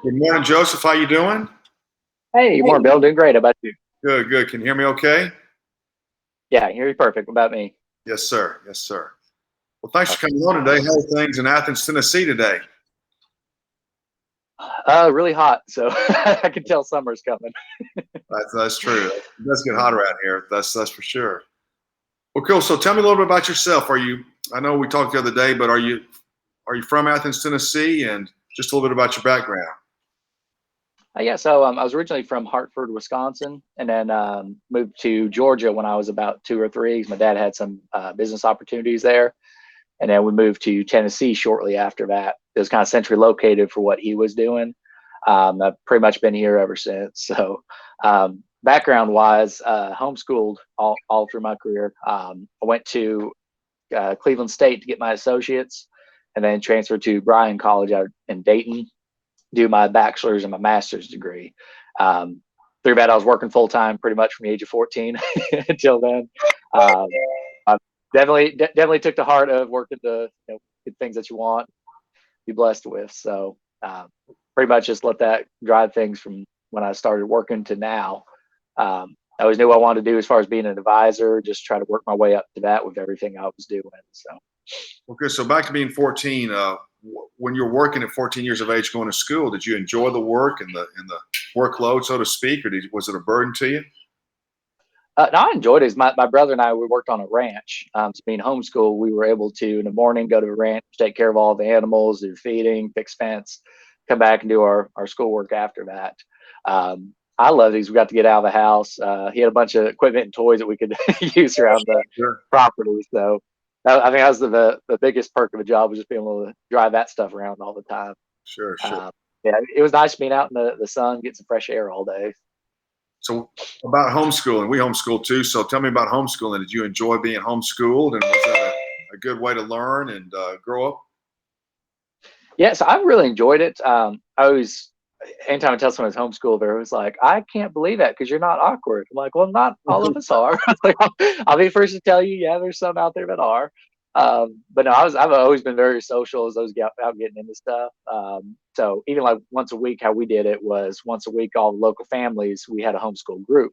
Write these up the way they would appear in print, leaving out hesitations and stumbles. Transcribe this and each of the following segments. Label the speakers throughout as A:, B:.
A: Good morning, Joseph. How you doing?
B: Hey, good morning, Bill. Doing great. How about you?
A: Good, good. Can you hear me okay?
B: Yeah, you're perfect. What about me?
A: Yes, sir. Yes, sir. Well, thanks for coming on today.
B: Awesome.
A: How are things in Athens, Tennessee today?
B: Really hot, so I can tell summer's coming.
A: That's true. It does get hot around here. That's for sure. Well, cool. So tell me a little bit about yourself. Are you? I know we talked the other day, but are you from Athens, Tennessee? And just a little bit about your background.
B: I was originally from Hartford, Wisconsin, and then moved to Georgia when I was about two or three. 'Cause my dad had some business opportunities there, and then we moved to Tennessee shortly after that. It was kind of centrally located for what he was doing. I've pretty much been here ever since. So, background wise, homeschooled all through my career. I went to Cleveland State to get my associates, and then transferred to Bryan College out in Dayton, do my bachelor's and my master's degree. Through that, I was working full time pretty much from the age of 14 until then. Um, I definitely took the heart of working the good things that you want, be blessed with. So pretty much just let that drive things from when I started working to now. I always knew what I wanted to do as far as being an advisor, just try to work my way up to that with everything I was doing. So
A: Okay, so back to being 14. When you were working at 14 years of age, going to school, did you enjoy the work and the workload, so to speak, or was it a burden to you?
B: no, I enjoyed it. My brother and I, we worked on a ranch. So being homeschooled, we were able to, in the morning, go to a ranch, take care of all the animals, do feeding, fix fence, come back and do our schoolwork after that. I loved these. We got to get out of the house. He had a bunch of equipment and toys that we could use around the
A: Sure,
B: property. So I think that was the biggest perk of the job, was just being able to drive that stuff around all the time.
A: sure, sure.
B: Um, yeah, it was nice being out in the sun, getting some fresh air all day.
A: So about homeschooling, we homeschool too. So tell me about homeschooling. Did you enjoy being homeschooled, and was that a good way to learn and grow up?
B: Yeah, so I've really enjoyed it. I always, anytime I tell someone it's homeschooled, they're always like, "I can't believe that because you're not awkward." I'm like, "Well, not all of us are." Like, I'll be first to tell you, yeah, there's some out there that are. But no, I've always been very social as those get out getting into stuff. So even like once a week, how we did it was once a week, all the local families, we had a homeschool group.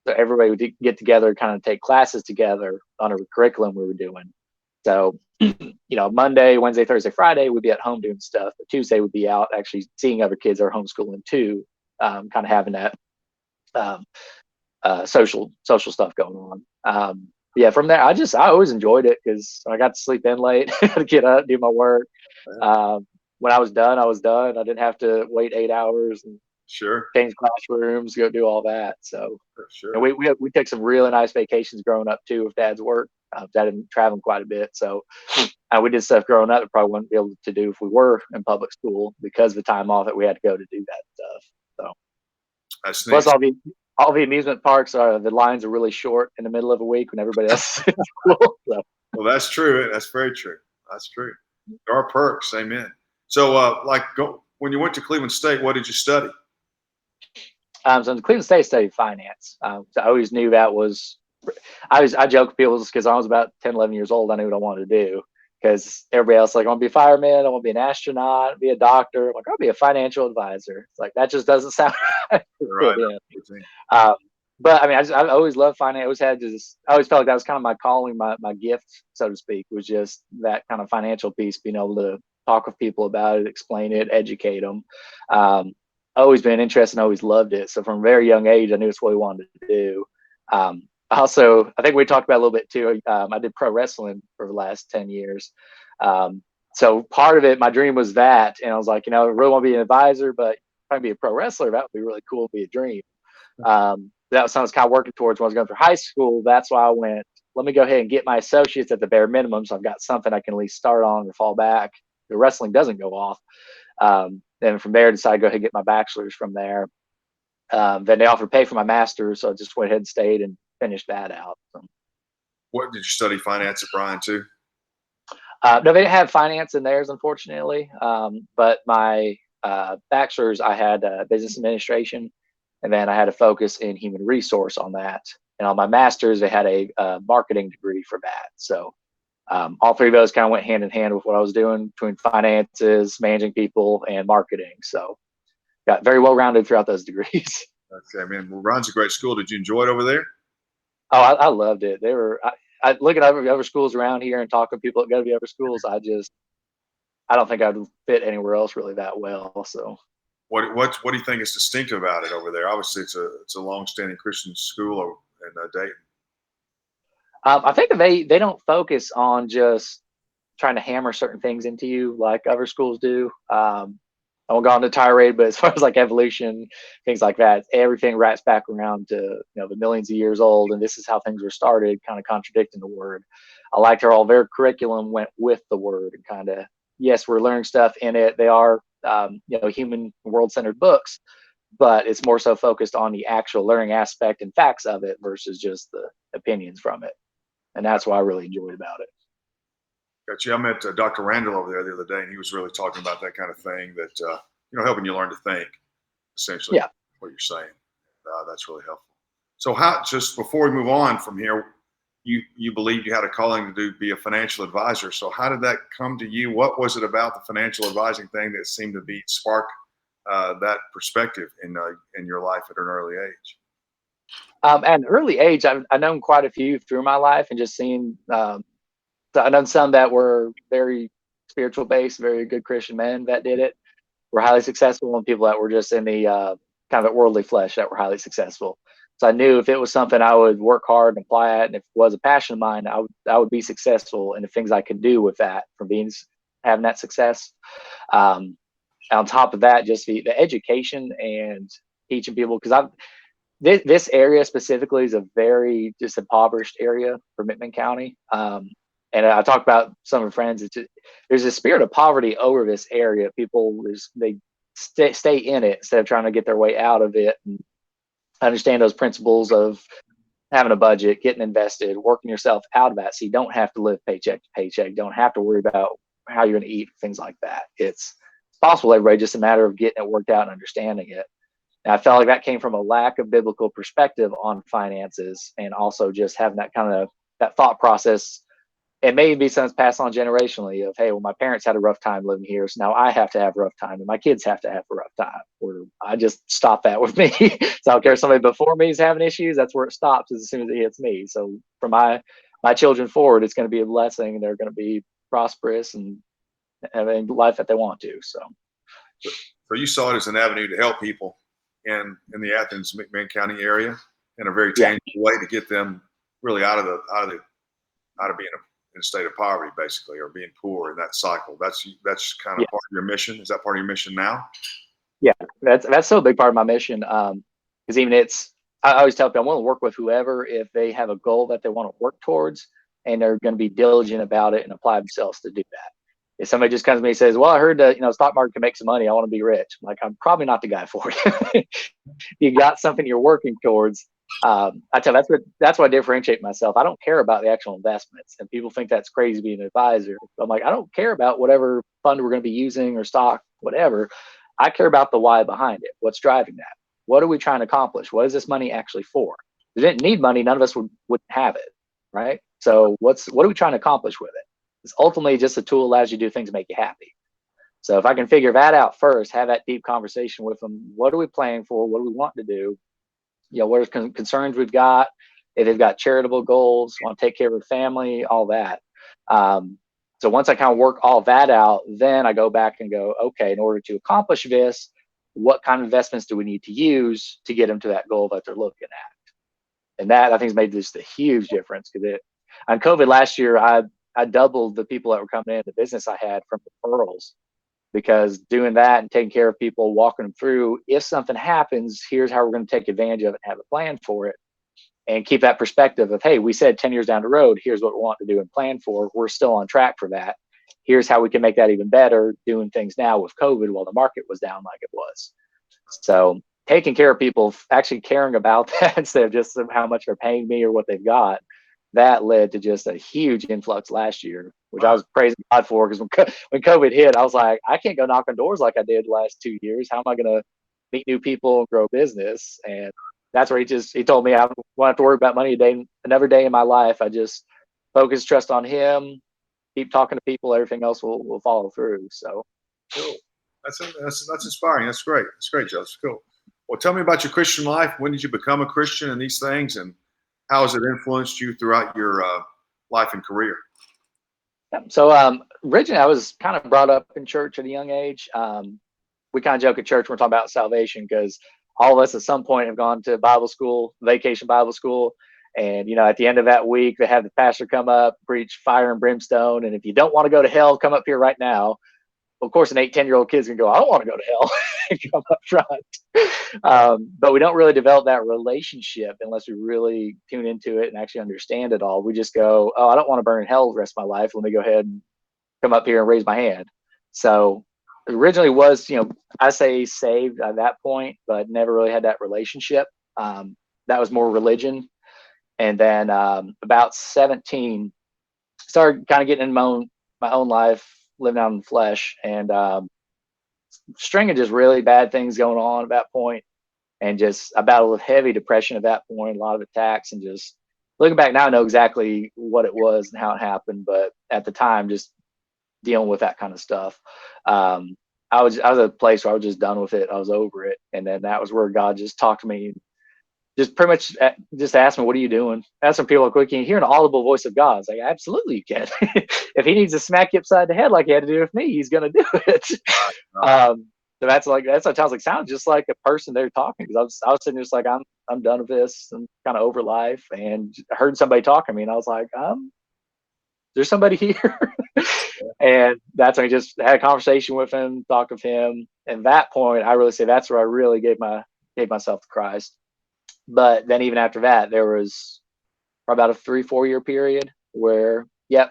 B: So everybody would get together, kind of take classes together on a curriculum we were doing. So, Monday, Wednesday, Thursday, Friday, we'd be at home doing stuff. But Tuesday would be out actually seeing other kids that are homeschooling too, kind of having that um, social stuff going on. Yeah, from there, I always enjoyed it because I got to sleep in late, get up, do my work. Um, when I was done, I was done. I didn't have to wait 8 hours and
A: Sure,
B: change classrooms, go do all that. So, and
A: sure.
B: we took some really nice vacations growing up too with Dad's work. Dad had traveling quite a bit, so we did stuff growing up that probably wouldn't be able to do if we were in public school because of the time off that we had to go to do that stuff. So
A: That's
B: plus
A: neat.
B: all the amusement parks are the lines are really short in the middle of a week when everybody else is in school. So
A: Well, that's true. That's very true. That's true. There are perks. Amen. So, when you went to Cleveland State, what did you study?
B: so in Cleveland State studied finance. So I always knew that was I joke with people because I was about 10, 11 years old. I knew what I wanted to do because everybody else like, I want to be a fireman, I want to be an astronaut, be a doctor. I'm like, I'll be a financial advisor. It's like, that just doesn't sound right to
A: Right.
B: fit in. Um, but I mean, I always loved finance. I always had just, I always felt like that was kind of my calling, my gift, so to speak, was just that kind of financial piece, being able to talk with people about it, explain it, educate them. Always been interested and always loved it. So from a very young age, I knew it's what I wanted to do. Also, I think we talked about a little bit too. I did pro wrestling for the last 10 years. Um, so part of it, my dream was that. And I was like, I really want to be an advisor, but if I can be a pro wrestler, that would be really cool, be a dream. That was something I was kind of working towards when I was going through high school. That's why I went, let me go ahead and get my associates at the bare minimum. So I've got something I can at least start on or fall back. The wrestling doesn't go off. Then from there, I decided to go ahead and get my bachelor's from there. Then they offered to pay for my master's. So I just went ahead and stayed and finished that out. So,
A: What did you study finance at Bryan too?
B: no, they didn't have finance in theirs, unfortunately. But my bachelor's, I had business administration, and then I had a focus in human resource on that. And on my master's, they had a marketing degree for that. So all three of those kind of went hand in hand with what I was doing between finances, managing people, and marketing. So got very well rounded throughout those degrees.
A: Okay, man. Well, Ron's a great school. Did you enjoy it over there?
B: Oh, I loved it. They were, I look at other schools around here and talk to people that go to the other schools. I don't think I'd fit anywhere else really that well. So,
A: What do you think is distinctive about it over there? Obviously, it's a long-standing Christian school in Dayton.
B: I think they don't focus on just trying to hammer certain things into you like other schools do. I won't go on the tirade, but as far as like evolution, things like that, everything wraps back around to the millions of years old, and this is how things were started, kind of contradicting the word. I liked how all their curriculum went with the word, and kind of, yes, we're learning stuff in it. They are human world-centered books, but it's more so focused on the actual learning aspect and facts of it versus just the opinions from it, and that's what I really enjoyed about it.
A: Gotcha. I met Dr. Randall over there the other day, and he was really talking about that kind of thing, that helping you learn to think, essentially,
B: Yeah.
A: what you're saying. That's really helpful. So, how, just before we move on from here, you believed you had a calling to be a financial advisor. So, how did that come to you? What was it about the financial advising thing that seemed to spark that perspective in your life at an early age?
B: At an early age, I've known quite a few through my life, and just seeing. So I know some that were very spiritual based, very good Christian men that did it, were highly successful, and people that were just in the kind of worldly flesh that were highly successful. So I knew if it was something I would work hard and apply at, and if it was a passion of mine, I would be successful in the things I could do with that from having that success. On top of that, just the education and teaching people, because this area specifically is a very just impoverished area for Mittman County. And I talked about some of the friends. There's a spirit of poverty over this area. People they stay in it instead of trying to get their way out of it. And understand those principles of having a budget, getting invested, working yourself out of that, so you don't have to live paycheck to paycheck. Don't have to worry about how you're going to eat, things like that. It's possible, everybody. Just a matter of getting it worked out and understanding it. And I felt like that came from a lack of biblical perspective on finances, and also just having that thought process. It may be something passed on generationally of, hey, well, my parents had a rough time living here, so now I have to have a rough time, and my kids have to have a rough time. Or I just stop that with me. So I don't care if somebody before me is having issues. That's where it stops as soon as it hits me. So for my children forward, it's going to be a blessing, and they're going to be prosperous and having the life that they want to. So
A: you saw it as an avenue to help people in the Athens McMinn County area in a very tangible way, to get them really out of being in a state of poverty, basically, or being poor in that cycle. That's kind of part of your mission. Is that part of your mission now?
B: Yeah, that's still a big part of my mission. Because I always tell people I want to work with whoever if they have a goal that they want to work towards, and they're going to be diligent about it and apply themselves to do that. If somebody just comes to me and says, "Well, I heard that stock market can make some money. I want to be rich," I'm like, I'm probably not the guy for you. You got something you're working towards. I tell you, that's why I differentiate myself. I don't care about the actual investments, and people think that's crazy being an advisor. I'm like, I don't care about whatever fund we're going to be using or stock, whatever. I care about the why behind it. What's driving that? What are we trying to accomplish? What is this money actually for? If we didn't need money, none of us wouldn't have it, right? So what are we trying to accomplish with it? It's ultimately just a tool that allows you to do things to make you happy. So if I can figure that out first, have that deep conversation with them. What are we planning for? What do we want to do? What are concerns we've got? If they've got charitable goals, want to take care of their family, all that. So once I kind of work all that out, then I go back and go, okay, in order to accomplish this, what kind of investments do we need to use to get them to that goal that they're looking at? And that, I think, has made just a huge difference. Because on COVID last year, I doubled the people that were coming in the business I had from referrals, because doing that and taking care of people, walking them through, if something happens, here's how we're going to take advantage of it and have a plan for it, and keep that perspective of, hey, we said 10 years down the road, here's what we want to do and plan for. We're still on track for that. Here's how we can make that even better, doing things now with COVID while the market was down like it was. So taking care of people, actually caring about that instead of just how much they're paying me or what they've got, that led to just a huge influx last year, which I was praising God for, because when COVID hit, I was like, I can't go knock on doors like I did the last 2 years. How am I going to meet new people and grow business? And that's where he told me I won't have to worry about money another day in my life. I just focus, trust on him, keep talking to people, everything else will follow through. So
A: cool. That's inspiring. That's great. That's great, Joe. That's cool. Well, tell me about your Christian life. When did you become a Christian and these things, and how has it influenced you throughout your life and career?
B: So originally, I was kind of brought up in church at a young age. We kind of joke at church when we're talking about salvation because all of us at some point have gone to Bible school, vacation Bible school. And, at the end of that week, they have the pastor come up, preach fire and brimstone. And if you don't want to go to hell, come up here right now. Well, of course, an 10-year-old kid's going to go, I don't want to go to hell and come up front. But we don't really develop that relationship unless we really tune into it and actually understand it all. We just go, oh, I don't want to burn in hell the rest of my life. Let me go ahead and come up here and raise my hand. So originally was, I say saved at that point, but never really had that relationship. That was more religion. And then about 17, started kind of getting in my own life, living out in the flesh, and string of just really bad things going on at that point, and just I battled with heavy depression at that point, a lot of attacks, and just looking back now, I know exactly what it was and how it happened, but at the time, just dealing with that kind of stuff. I was at a place where I was just done with it. I was over it, and then that was where God just talked to me. Just pretty much just ask me, what are you doing? That's when people are quick. Can you hear an audible voice of God? It's like, absolutely you can. If he needs to smack you upside the head like he had to do with me, he's going to do it. So that's what it sounds like. Sounds just like a person they're talking. Because I was sitting just like, I'm done with this. I'm kind of over life. And I heard somebody talking to me, and I was like, there's somebody here. And that's when I just had a conversation with him, talked with him. And that point, I really say that's where I really gave myself to Christ. But then even after that, there was probably about a 3-4 year period where,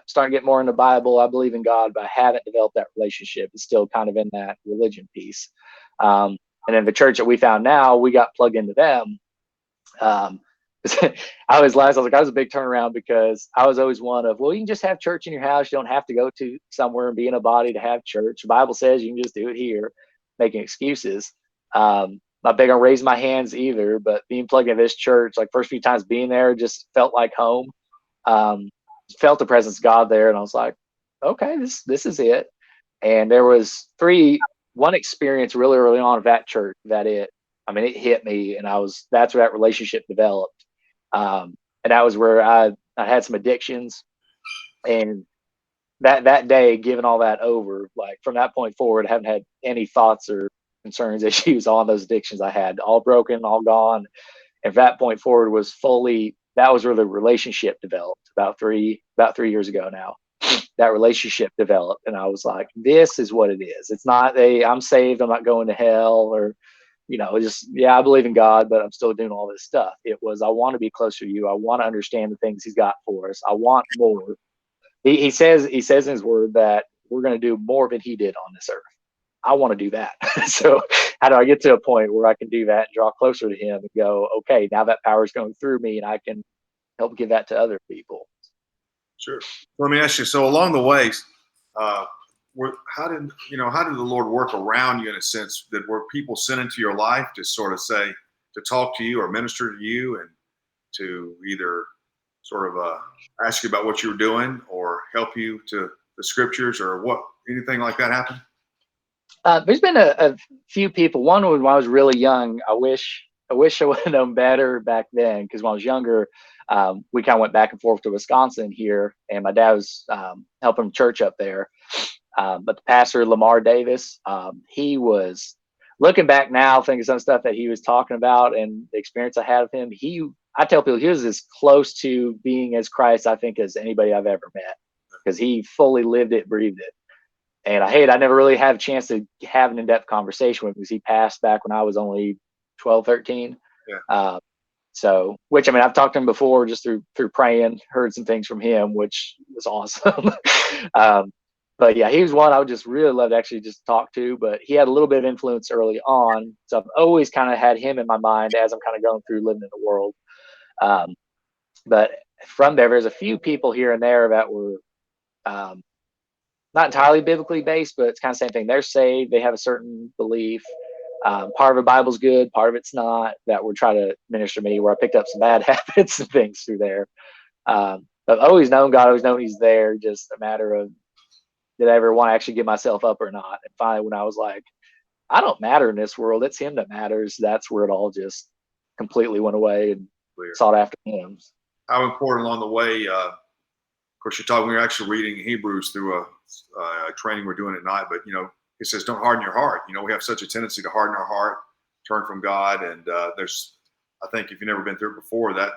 B: starting to get more in the Bible. I believe in God, but I haven't developed that relationship. It's still kind of in that religion piece. And then the church that we found now, we got plugged into them. I was a big turnaround because I was always one of, well, you can just have church in your house. You don't have to go to somewhere and be in a body to have church. The Bible says you can just do it here, making excuses. Not big on raising my hands either, but being plugged into this church, like first few times being there, just felt like home. Felt the presence of God there, and I was like, okay, this is it. And there was one experience really early on of that church it hit me, and that's where that relationship developed. And that was where I had some addictions, and that day, given all that over, like from that point forward, I haven't had any thoughts or concerns, issues on those addictions I had, all broken, all gone. And from that point forward that was where the relationship developed about 3 years ago now. That relationship developed, and I was like, this is what it is. It's not I'm saved, I'm not going to hell, or I believe in God, but I'm still doing all this stuff. It was, I want to be closer to you. I want to understand the things he's got for us. I want more. He says in his word that we're going to do more than he did on this earth. I want to do that. So how do I get to a point where I can do that and draw closer to him and go, okay, now that power is going through me and I can help give that to other people.
A: Sure. Let me ask you, so along the way, how did the Lord work around you in a sense? Were people sent into your life to sort of say, to talk to you or minister to you and to either sort of ask you about what you were doing or help you to the scriptures, or anything like that happen?
B: There's been a few people. One was when I was really young. I wish I would have known better back then, because when I was younger, we kind of went back and forth to Wisconsin here, and my dad was helping church up there. But the pastor, Lamar Davis, he was, looking back now, thinking some stuff that he was talking about and the experience I had with him. I tell people he was as close to being as Christ, I think, as anybody I've ever met, because he fully lived it, breathed it. And I never really had a chance to have an in-depth conversation with him because he passed back when I was only 12, 13.
A: Yeah.
B: Which I've talked to him before just through praying, heard some things from him, which was awesome. But yeah, he was one I would just really love to actually just talk to, but he had a little bit of influence early on. So I've always kind of had him in my mind as I'm kind of going through living in the world. But from there's a few people here and there that were not entirely biblically based, but it's kind of the same thing. They're saved. They have a certain belief. Part of the Bible's good, part of it's not, that would try to minister to me, where I picked up some bad habits and things through there. But I've always known God, always known he's there, just a matter of, did I ever want to actually give myself up or not? And finally, when I was like, I don't matter in this world. It's him that matters. That's where it all just completely went away and
A: Clear.
B: sought after him.
A: How important along the way? Of course, you're talking. We're actually reading Hebrews through a training we're doing at night, but it says, "Don't harden your heart." We have such a tendency to harden our heart, turn from God, and I think if you've never been through it before, that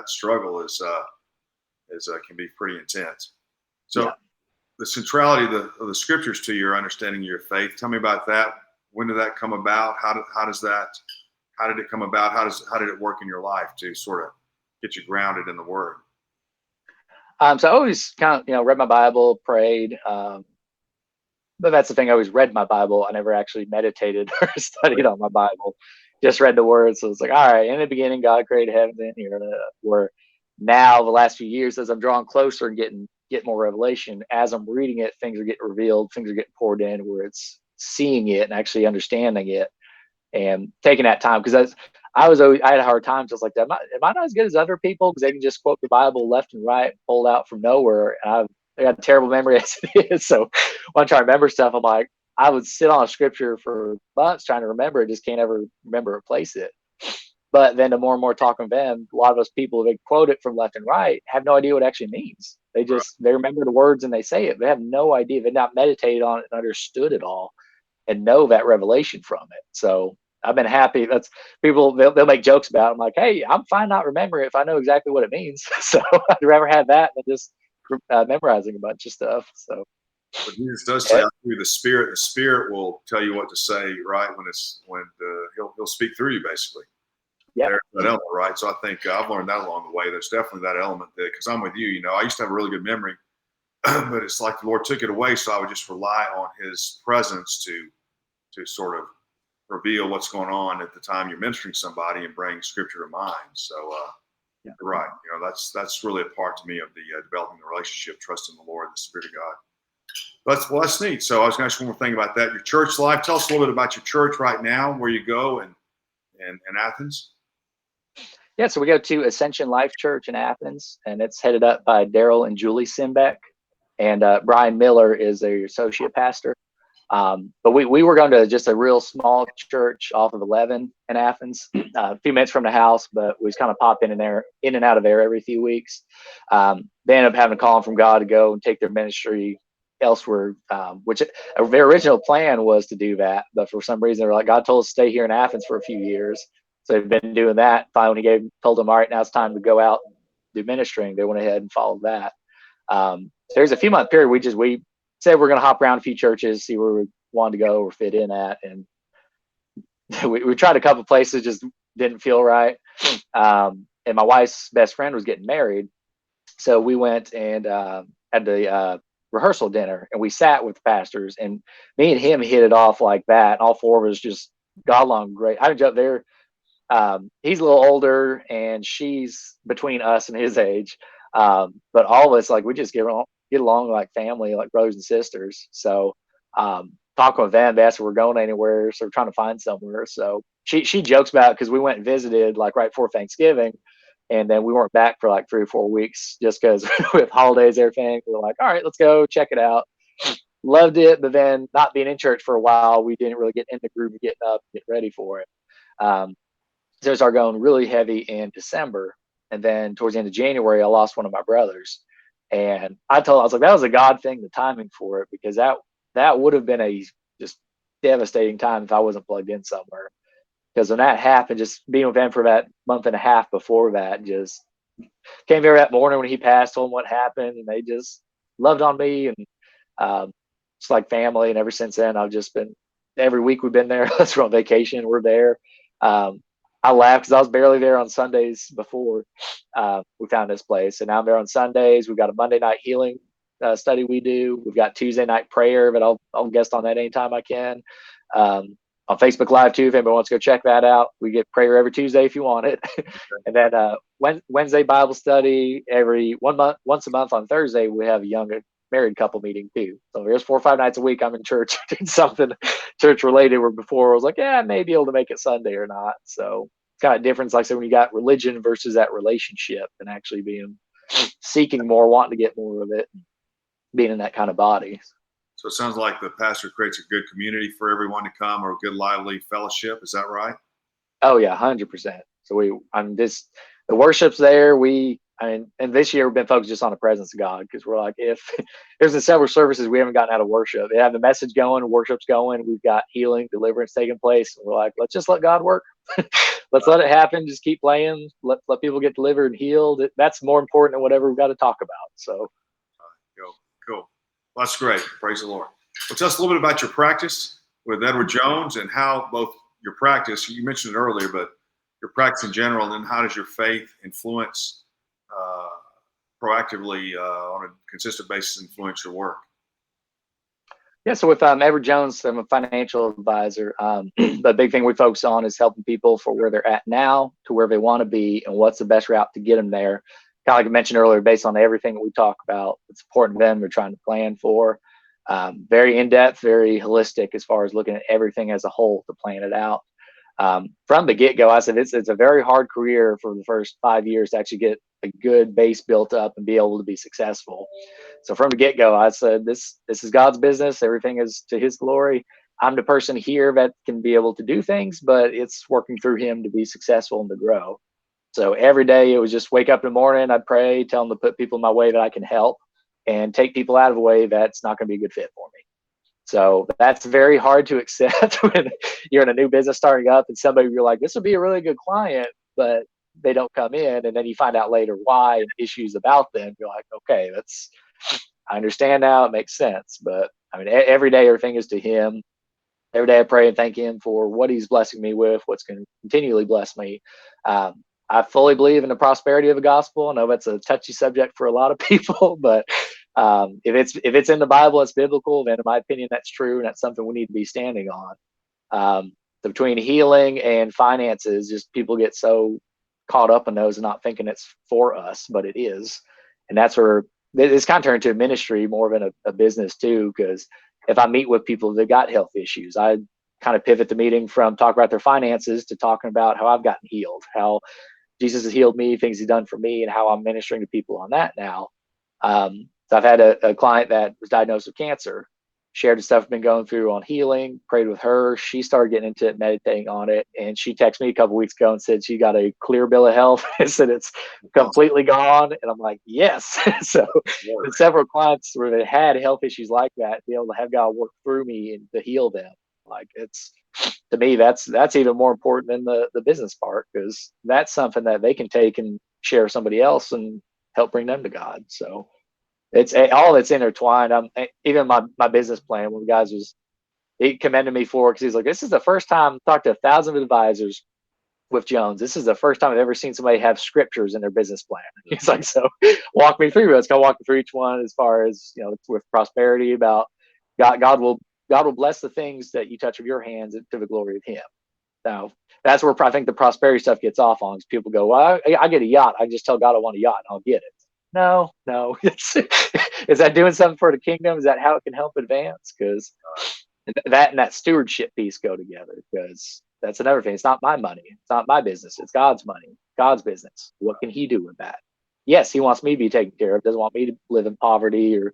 A: struggle is can be pretty intense. So,
B: Yeah.
A: the centrality of the scriptures to your understanding of your faith. Tell me about that. When did that come about? How did it come about? How did it work in your life to sort of get you grounded in the Word?
B: So I always kind of, read my Bible, prayed. But that's the thing. I always read my Bible. I never actually meditated or studied on my Bible. Just read the words. So it's like, all right, in the beginning, God created heaven and earth. Where now the last few years, as I'm drawing closer and get more revelation, as I'm reading it, things are getting revealed, things are getting poured in, where it's seeing it and actually understanding it and taking that time. Because I had a hard time just like that. Am I not as good as other people? Because they can just quote the Bible left and right, pulled out from nowhere. And I got a terrible memory as it is. So when I try to remember stuff, I'm like, I would sit on a scripture for months trying to remember it, just can't ever remember or place it. But then the more and more talking to them, a lot of those people, they quote it from left and right, have no idea what it actually means. They remember the words and they say it. They have no idea. They've not meditated on it and understood it all and know that revelation from it. So I've been happy. That's people, they'll make jokes about it. I'm like, hey, I'm fine not remembering it if I know exactly what it means. So I'd rather have that than just memorizing a bunch of stuff. So
A: But Jesus does say, through the Spirit will tell you what to say, right? When he'll speak through you, basically.
B: Yeah.
A: There's that element, right? So I think I've learned that along the way. There's definitely that element there, because I'm with you. I used to have a really good memory, but it's like the Lord took it away, so I would just rely on His presence to sort of reveal what's going on at the time you're mentoring somebody and bring Scripture to mind. So you're right. That's really a part to me of the developing the relationship, trusting the Lord, the Spirit of God. That's neat. So I was going to ask one more thing about that. Your church life. Tell us a little bit about your church right now, where you go, and Athens.
B: Yeah, so we go to Ascension Life Church in Athens, and it's headed up by Daryl and Julie Simbeck, and Brian Miller is their associate pastor. But we were going to just a real small church off of 11 in Athens, a few minutes from the house, but we just kind of pop in and out of there every few weeks. They ended up having a call from God to go and take their ministry elsewhere, which their original plan was to do that, but for some reason they're like, God told us to stay here in Athens for a few years. So they've been doing that. Finally, told them, all right, now it's time to go out and do ministering. They went ahead and followed that. So there's a few month period. We said we're going to hop around a few churches, see where we wanted to go or fit in at. And we tried a couple places, just didn't feel right. And my wife's best friend was getting married. So we went and had the rehearsal dinner, and we sat with the pastors, and me and him hit it off like that. And all four of us just got along great. I ended up there. He's a little older and she's between us and his age. But all of us, like, we just get along like family, like brothers and sisters. So, talking with them, they asked if we're going anywhere. So we're trying to find somewhere. So she jokes about it, because we went and visited like right before Thanksgiving, and then we weren't back for like 3 or 4 weeks just because with holidays, everything, we were like, all right, let's go check it out. Loved it. But then not being in church for a while, we didn't really get in the groove of getting up, get ready for it. So it started going really heavy in December. And then towards the end of January, I lost one of my brothers. And I was like, that was a God thing, the timing for it, because that would have been a just devastating time if I wasn't plugged in somewhere. Because when that happened, just being with them for about a month and a half before that, just came here that morning when he passed, told them what happened, and they just loved on me, and it's like family. And ever since then, I've just been, every week we've been there. Let's go on vacation, we're there. I laughed because I was barely there on Sundays before we found this place, and now I'm there on Sundays. We've got a Monday night healing study we do. We've got Tuesday night prayer, but I'll guest on that anytime I can. On Facebook Live too, if anybody wants to go check that out. We get prayer every Tuesday if you want it. And then Wednesday Bible study once a month on Thursday. We have a young married couple meeting too. So there's 4 or 5 nights a week I'm in church doing something church related, where before I was like, yeah, I may be able to make it Sunday or not. So it's kind of difference. Like I said, when you got religion versus that relationship, and actually seeking more, wanting to get more of it, being in that kind of body.
A: So it sounds like the pastor creates a good community for everyone to come, or a good lively fellowship. Is that right?
B: Oh yeah, 100%. So the worship's there. And this year we've been focused just on the presence of God, because we're like, if there's been several services we haven't gotten out of worship. They have the message going, worship's going, we've got healing, deliverance taking place. And we're like, let's just let God work. Let's let it happen. Just keep playing. Let people get delivered and healed. That's more important than whatever we've got to talk about. So
A: Cool. Well, that's great. Praise the Lord. Well, tell us a little bit about your practice with Edward Jones, and how both your practice, you mentioned it earlier, but your practice in general, and then how does your faith influence proactively on a consistent basis influence your work?
B: yeah, so with Edward Jones, I'm a financial advisor. The big thing we focus on is helping people for where they're at now to where they want to be, and what's the best route to get them there. Kind of like I mentioned earlier, based on everything that we talk about, it's important to them. We're trying to plan for. Very in depth, very holistic as far as looking at everything as a whole to plan it out. From the get go, I said it's a very hard career for the first 5 years to actually get a good base built up and be able to be successful. So from the get go, I said this is God's business. Everything is to His glory. I'm the person here that can be able to do things, but it's working through Him to be successful and to grow. So every day it was just wake up in the morning, I'd pray, tell them to put people in my way that I can help, and take people out of the way that's not going to be a good fit for me. So that's very hard to accept when you're in a new business starting up and somebody, you're like, this would be a really good client, but they don't come in. And then you find out later why and issues about them. You're like, okay, I understand now. It makes sense. But I mean, every day, everything is to Him. Every day I pray and thank Him for what He's blessing me with, what's going to continually bless me. I fully believe in the prosperity of the gospel. I know that's a touchy subject for a lot of people, but if it's in the Bible, it's biblical, then in my opinion, that's true, and that's something we need to be standing on. Between healing and finances, just people get so caught up in those and not thinking it's for us, but it is. And that's where it's kind of turned into a ministry more than a business too, because if I meet with people that got health issues, I kind of pivot the meeting from talking about their finances to talking about how I've gotten healed, how Jesus has healed me, things He's done for me, and how I'm ministering to people on that now. So I've had a client that was diagnosed with cancer, shared the stuff I've been going through on healing, prayed with her. She started getting into it, meditating on it. And she texted me a couple weeks ago and said she got a clear bill of health and said it's completely gone. And I'm like, yes. So with several clients where they had health issues like that, be able to have God work through me and to heal them. Like to me, that's even more important than the business part, because that's something that they can take and share with somebody else and help bring them to God. So it's all that's intertwined. Even my business plan, one of the guys he commended me for, because he's like, this is the first time I've talked to 1,000 advisors with Jones. This is the first time I've ever seen somebody have scriptures in their business plan. He's like, so walk me through it. Let's go walk me through each one, as far as, with prosperity, about God will bless the things that you touch with your hands to the glory of Him. Now, that's where I think the prosperity stuff gets off on, because people go, well, I get a yacht. I just tell God I want a yacht and I'll get it. No. Is that doing something for the kingdom? Is that how it can help advance? Because that and that stewardship piece go together, because that's another thing. It's not my money. It's not my business. It's God's money, God's business. What can He do with that? Yes, He wants me to be taken care of. Doesn't want me to live in poverty or,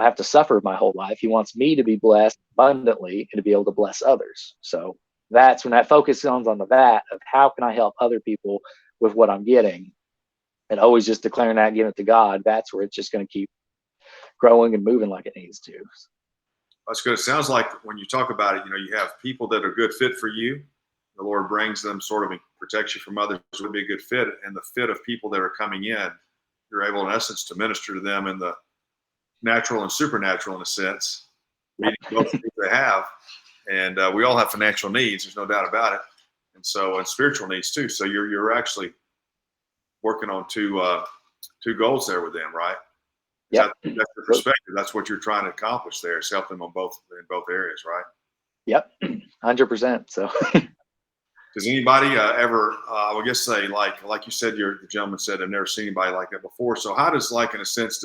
B: have to suffer my whole life. He wants me to be blessed abundantly and to be able to bless others. So that's when that focus comes on that of how can I help other people with what I'm getting, and always just declaring that and giving it to God. That's where it's just going to keep growing and moving like it needs to.
A: That's good. It sounds like when you talk about it, you have people that are a good fit for you. The Lord brings them, sort of, and protects you from others who would be a good fit. And the fit of people that are coming in, you're able, in essence, to minister to them in the natural and supernatural, in a sense, meeting both needs they have. And we all have financial needs. There's no doubt about it. And so, and spiritual needs too. So you're actually working on two goals there with them, right?
B: Yep.
A: That's the perspective. That's what you're trying to accomplish there, is help them in both areas, right?
B: Yep, 100%. So,
A: does anybody ever? I would guess say, like you said, the gentleman said, I've never seen anybody like that before. So how does, in a sense,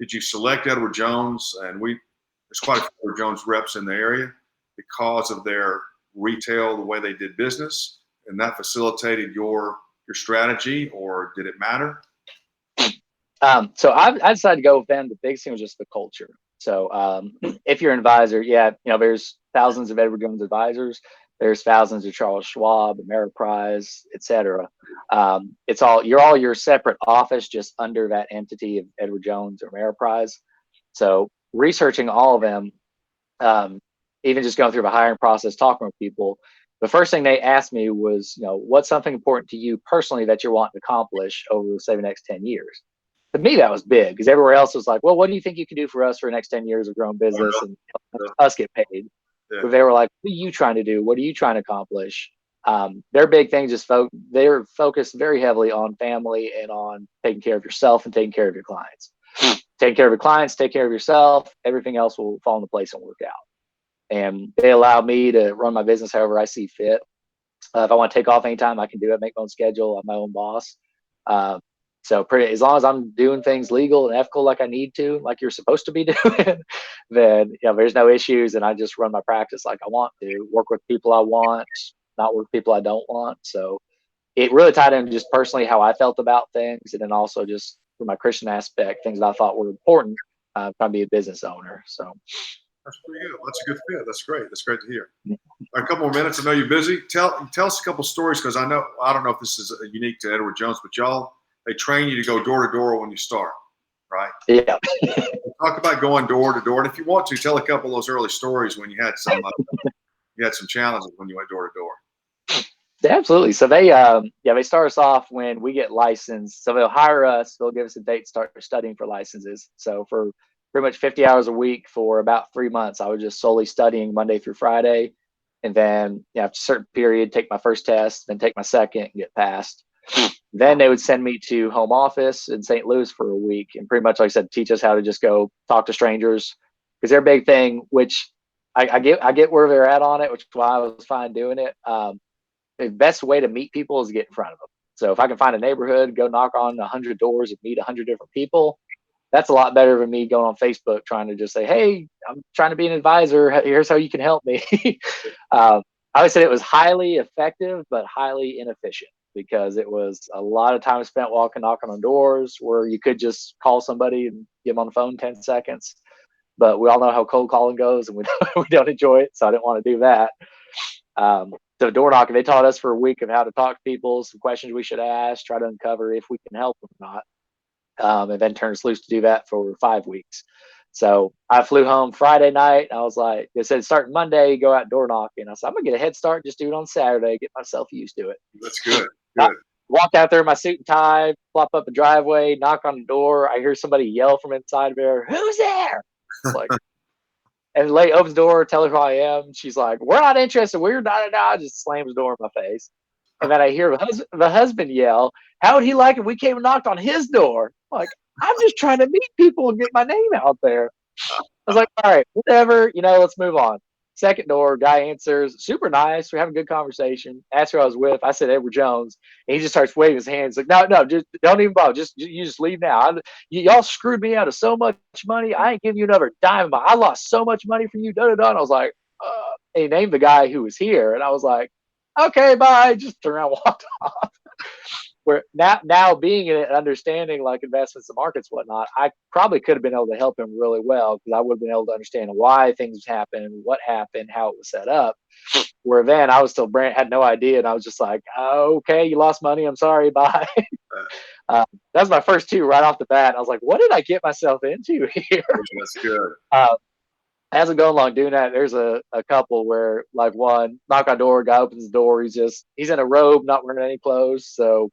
A: did you select Edward Jones? And there's quite a few Edward Jones reps in the area because of their retail, the way they did business, and that facilitated your strategy, or did it matter?
B: So I decided to go with them. The biggest thing was just the culture. So if you're an advisor, yeah, there's thousands of Edward Jones advisors. There's thousands of Charles Schwab, Ameriprise, et cetera. It's all you're all your separate office just under that entity of Edward Jones or Ameriprise. So researching all of them, even just going through the hiring process, talking with people, the first thing they asked me was, what's something important to you personally that you're wanting to accomplish over, say, the next 10 years? To me, that was big because everywhere else was like, well, what do you think you can do for us for the next 10 years of growing business and us get paid?
A: Yeah.
B: But they were like, what are you trying to do? What are you trying to accomplish? Their big thing just they're focused very heavily on family and on taking care of yourself and taking care of your clients. Take care of your clients, take care of yourself. Everything else will fall into place and work out. And they allow me to run my business however I see fit. If I want to take off anytime, I can do it, make my own schedule. I'm my own boss. So as long as I'm doing things legal and ethical like I need to, like you're supposed to be doing, then there's no issues. And I just run my practice like I want to, work with people I want, not work with people I don't want. So it really tied in just personally how I felt about things, and then also just for my Christian aspect, things that I thought were important, trying to be a business owner. So
A: That's pretty good. That's a good fit. That's great. That's great to hear. A couple more minutes. I know you're busy. Tell us a couple stories, because I don't know if this is unique to Edward Jones, but they train you to go door to door when you start, right?
B: Yeah.
A: Talk about going door to door, and if you want to, tell a couple of those early stories when you had some challenges when you went door to door.
B: Yeah, absolutely. So they start us off when we get licensed. So they'll hire us. They'll give us a date to start studying for licenses. So for pretty much 50 hours a week for about 3 months, I was just solely studying Monday through Friday. And then after a certain period, take my first test, then take my second and get passed. Then they would send me to home office in St. Louis for a week. And pretty much, like I said, teach us how to just go talk to strangers, because their big thing, which I get where they're at on it, which is why I was fine doing it. The best way to meet people is to get in front of them. So if I can find a neighborhood, go knock on 100 doors and meet 100 different people, that's a lot better than me going on Facebook trying to just say, hey, I'm trying to be an advisor. Here's how you can help me. I would say it was highly effective, but highly inefficient, because it was a lot of time spent knocking on doors where you could just call somebody and get them on the phone in 10 seconds. But we all know how cold calling goes, and we don't enjoy it. So I didn't want to do that. So door knocking, they taught us for a week of how to talk to people, some questions we should ask, try to uncover if we can help them or not, and then turn us loose to do that for 5 weeks. So I flew home Friday night. I was like, they said starting Monday, go out door knocking. I said, I'm gonna get a head start, just do it on Saturday, get myself used to it.
A: That's good. Good.
B: Walk out there in my suit and tie, flop up the driveway, knock on the door. I hear somebody yell from inside there, who's there? Like, and the lady opens the door, tell her who I am. She's like, we're not interested. We're not. Just slams the door in my face. And then I hear the husband yell, how would he like if we came and knocked on his door? Like, I'm just trying to meet people and get my name out there. I was like, all right, whatever, let's move on. Second door, guy answers, super nice. We're having a good conversation. Asked who I was with. I said Edward Jones. And he just starts waving his hands like, no, just don't even bother. You just leave now. Y'all screwed me out of so much money. I ain't giving you another dime. I lost so much money from you. And I was like, and he named the guy who was here. And I was like, okay, bye. Just turned around and walked off. Where now being in it and understanding like investments and markets and whatnot, I probably could have been able to help him really well, because I would have been able to understand why things happened, what happened, how it was set up. Where then I was still had no idea, and I was just like, okay, you lost money, I'm sorry, bye. That was my first two right off the bat. And I was like, what did I get myself into here?
A: That's good.
B: As I'm going along doing that, there's a couple where, like, one knock on door, guy opens the door, he's in a robe, not wearing any clothes, so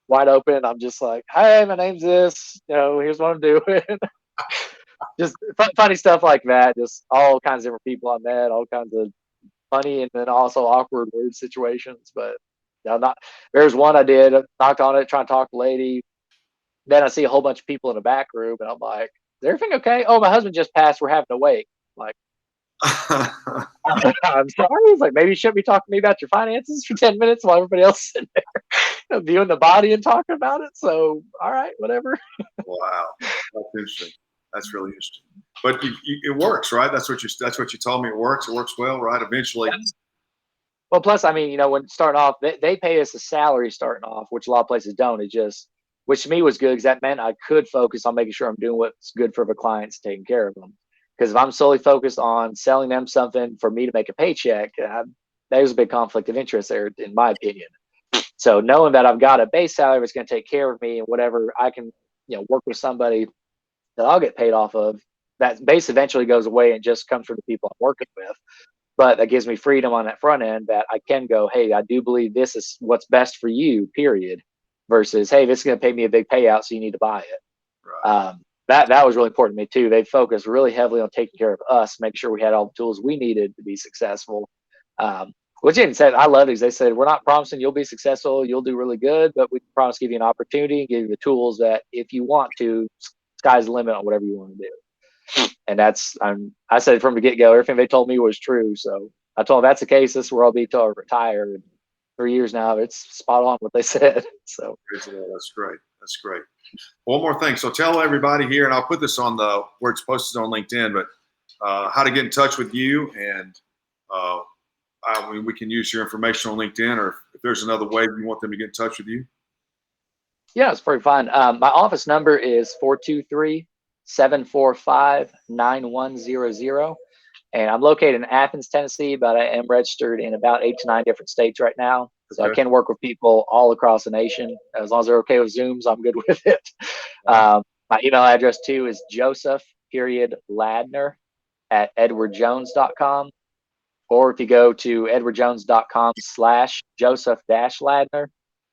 B: wide open. I'm just like, hey, my name's this, here's what I'm doing. Just funny stuff like that. Just all kinds of different people I met, all kinds of funny and then also awkward, weird situations. But there's one I did, knocked on it, trying to talk to the lady. Then I see a whole bunch of people in the back room, and I'm like, is everything okay? Oh, my husband just passed. We're having to wait. Like, I'm sorry. It's like, maybe you shouldn't be talking to me about your finances for 10 minutes while everybody else is sitting there viewing the body and talking about it. So, all right, whatever.
A: Wow, that's interesting. That's really interesting. But it works, right? That's what you told me. It works. It works well, right? Eventually.
B: Well, plus, I mean, when starting off, they pay us a salary starting off, which a lot of places don't. Which to me was good, because that meant I could focus on making sure I'm doing what's good for the clients, taking care of them. Because if I'm solely focused on selling them something for me to make a paycheck, there's a big conflict of interest there, in my opinion. So knowing that I've got a base salary that's going to take care of me and whatever I can, work with somebody that I'll get paid off of, that base eventually goes away and just comes from the people I'm working with. But that gives me freedom on that front end that I can go, hey, I do believe this is what's best for you, period. Versus, hey, this is going to pay me a big payout, so you need to buy it.
A: Right.
B: That was really important to me too. They focused really heavily on taking care of us, make sure we had all the tools we needed to be successful. Which even said, I love these. They said, we're not promising you'll be successful, you'll do really good, but we promise to give you an opportunity and give you the tools that if you want to, sky's the limit on whatever you want to do. And I said from the get-go, everything they told me was true. So I told them, that's the case, this is where I'll be till I retire. And 3 years now, it's spot on what they said. So
A: that's great. That's great. One more thing. So tell everybody here, and I'll put this on where it's posted on LinkedIn, but how to get in touch with you. And we can use your information on LinkedIn, or if there's another way you want them to get in touch with you.
B: Yeah, it's pretty fine. My office number is 423-745-9100. And I'm located in Athens, Tennessee, but I am registered in about 8 to 9 different states right now. So I can work with people all across the nation. As long as they're okay with Zooms, I'm good with it. My email address too is joseph.ladner@edwardjones.com. Or if you go to edwardjones.com/Joseph-Ladner,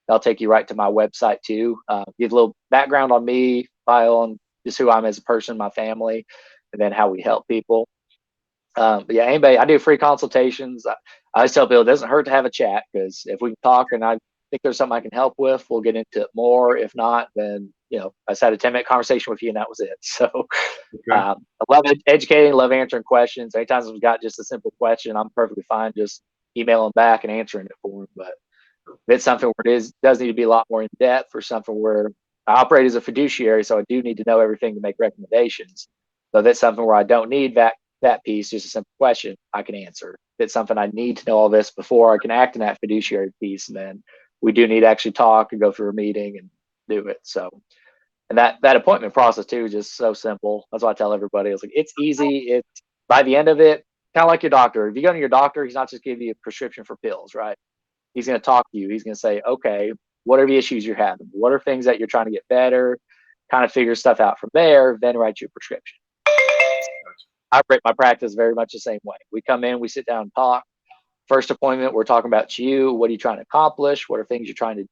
B: that'll take you right to my website too. Give a little background on me, bio on just who I'm as a person, my family, and then how we help people. But yeah, anybody, I do free consultations. I always tell people it doesn't hurt to have a chat, because if we can talk and I think there's something I can help with, we'll get into it more. If not, then, I just had a 10-minute conversation with you and that was it. So I love educating, love answering questions. Anytime I've got just a simple question, I'm perfectly fine just emailing back and answering it for them. But if it's something where it does need to be a lot more in depth, or something where I operate as a fiduciary, so I do need to know everything to make recommendations. So if it's something where I don't need that piece, just a simple question, I can answer. If it's something I need to know all this before I can act in that fiduciary piece, then we do need to actually talk and go through a meeting and do it. So, and that appointment process too is just so simple. That's why I tell everybody, it's like, it's easy. It's by the end of it, kind of like your doctor. If you go to your doctor, he's not just giving you a prescription for pills, right? He's going to talk to you. He's going to say, okay, what are the issues you're having? What are things that you're trying to get better? Kind of figure stuff out from there, then write you a prescription. I operate my practice very much the same way. We come in, we sit down and talk. First appointment, we're talking about you. What are you trying to accomplish? What are things you're trying to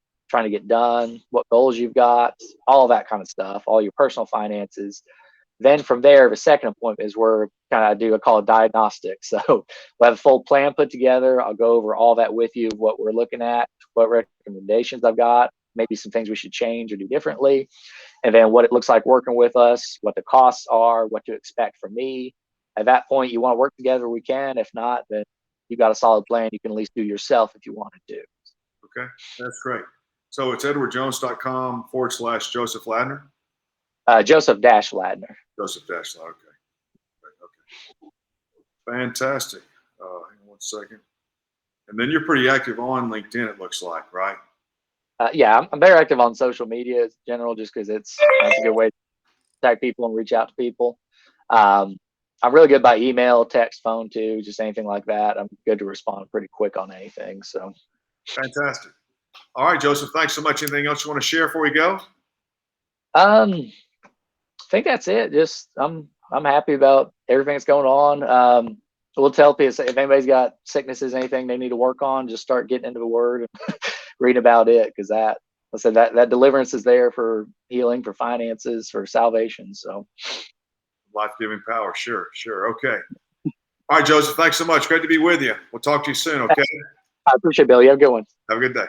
B: get done? What goals you've got? All that kind of stuff, all your personal finances. Then from there, the second appointment is where I call it diagnostic. So we'll have a full plan put together. I'll go over all that with you, what we're looking at, what recommendations I've got, maybe some things we should change or do differently, and then what it looks like working with us, what the costs are, what to expect from me. At that point, you want to work together, we can. If not, then you got a solid plan you can at least do yourself if you wanted to.
A: Okay, that's great. So it's edwardjones.com/Joseph Ladner?
B: Joseph-Ladner.
A: Joseph-Ladner, okay. Fantastic. Hang on one second. And then you're pretty active on LinkedIn, it looks like, right?
B: Yeah, I'm very active on social media in general, just because it's a good way to contact people and reach out to people. I'm really good by email, text, phone too, just anything like that. I'm good to respond pretty quick on anything. So
A: fantastic. All right, Joseph, thanks so much. Anything else you want to share before we go?
B: I think that's it. Just I'm happy about everything that's going on. We'll tell people if anybody's got sicknesses, anything they need to work on, just start getting into the Word and read about it, because I said that deliverance is there for healing, for finances, for salvation. So
A: life-giving power. Sure. Okay. All right, Joseph, thanks so much. Great to be with you. We'll talk to you soon, okay?
B: I appreciate it, Bill. You have a good one.
A: Have a good day.